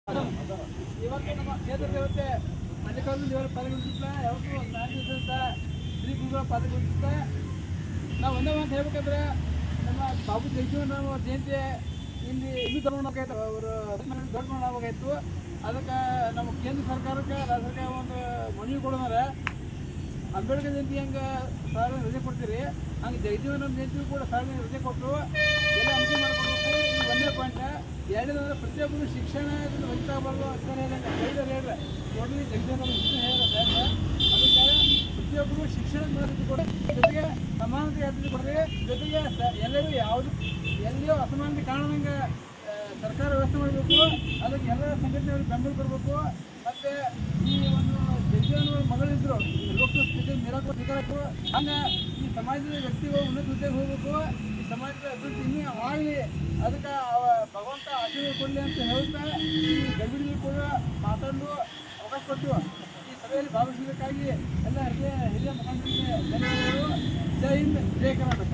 ಇವತ್ತು ನಮ್ಮ ಕ್ಷೇತ್ರ ದೇವತೆ ಮಲ್ಲಿಕಾರ್ಜುನ ದೇವರ ಪಾದಗುಂಜಿಸ್ತ ಯಾವತ್ತು ನಾಡಿದಂತ ಶ್ರೀ ಗುರುಗಳ ಪಾದಗುಂಜಿಸ್ತ ನಾವು ಒಂದೇ ಮಾತು ಹೇಳ್ಬೇಕಂದ್ರೆ ನಮ್ಮ ಬಾಬು ಜಗಜೀವನರಾಮ್ ಜಯಂತಿ ಇಲ್ಲಿ ಇನ್ನೂ ತಗೊಂಡೋಗಾಯ್ತು ಅವರು ದೊಡ್ಡ ಮಾಡೋಗಾಯ್ತು. ಅದಕ್ಕೆ ನಮ್ಮ ಕೇಂದ್ರ ಸರ್ಕಾರಕ್ಕೆ ರಾಜ್ಯ ಸರ್ಕಾರ ಒಂದು ಮನವಿ ಕೊಡೋದಾರೆ ಅಂಬೇಡ್ಕರ್ ಜಯಂತಿ ಹಂಗೆ ಸಾರ್ವಜನಿಕ ರಜೆ ಕೊಡ್ತೀರಿ ಹಂಗೆ ಜಗಜೀವನರಾಮ್ ಜಯಂತಿ ಕೂಡ ಸಾರ್ವಜನಿಕ ರಜೆ ಕೊಟ್ಟು ಎಲ್ಲ ಅಂಕಿ ಮಾಡ್ಕೊಡ್ಬೇಕು. ಇದು ಒಂದೇ ಪಾಯಿಂಟ್. ಎರಡನೇದಂದ್ರೆ ಪ್ರತಿಯೊಬ್ಬರು ಶಿಕ್ಷಣದಿಂದ ವಂಚಿತ ಆಗಬಾರ್ದು ಅಂತ ಹೇಳಿದ್ರೆ ಟೋಟಲಿ ಜಗಜೀವನರಾಮ್ ಹೇಳಿದ್ರೆ ಅದಕ್ಕೆ ಪ್ರತಿಯೊಬ್ಬರು ಶಿಕ್ಷಣ ಕೂಡ ಜೊತೆಗೆ ಸಮಾನತೆ ಅಭಿವೃದ್ಧಿ ಕೊಡ್ರಿ. ಜೊತೆಗೆ ಎಲ್ಲರೂ ಯಾವುದು ಎಲ್ಲಿಯೂ ಅಸಮಾನತೆ ಕಾರಣಂಗೆ ಸರ್ಕಾರ ವ್ಯವಸ್ಥೆ ಮಾಡಬೇಕು. ಅದಕ್ಕೆ ಎಲ್ಲ ಸಂಘಟನೆಯವ್ರಿಗೆ ಬೆಂಬಲ ಕೊಡಬೇಕು. ಮತ್ತು ಈ ಒಂದು ಜಗಜೀವನ ಮಗಳಿದ್ರು ಲೋಕಸಭಾ ಸ್ಪೀಕರ್ ನಿರಾಕರಿಸಬೇಕು. ಹಂಗೆ ಈ ಸಮಾಜದ ವ್ಯಕ್ತಿಗಳು ಉನ್ನತ ಹುದ್ದೆಗೆ ಹೋಗಬೇಕು. ಈ ಸಮಾಜದ ಅಭಿವೃದ್ಧಿ ಇನ್ನೂ ಆಗಲಿ. ಅದಕ್ಕೆ ಭಗವಂತ ಆಶೀರ್ವಾದ ಕೊಡಲಿ ಅಂತ ಹೇಳ್ತಾ ಈ ಗಡಿಬಿಡಿಗಳು ಕೂಡ ಮಾತಾಡಲು ಅವಕಾಶ ಕೊಟ್ಟು ಈ ಸಭೆಯಲ್ಲಿ ಭಾಗವಹಿಸಬೇಕಾಗಿ ಎಲ್ಲ ಹಿರಿಯ ಮುಖಂಡರಿಗೆ ಧನ್ಯವಾದಗಳು. ಜೈ ಹಿಂದ್, ಜೈ ಕರ್ನಾಟಕ.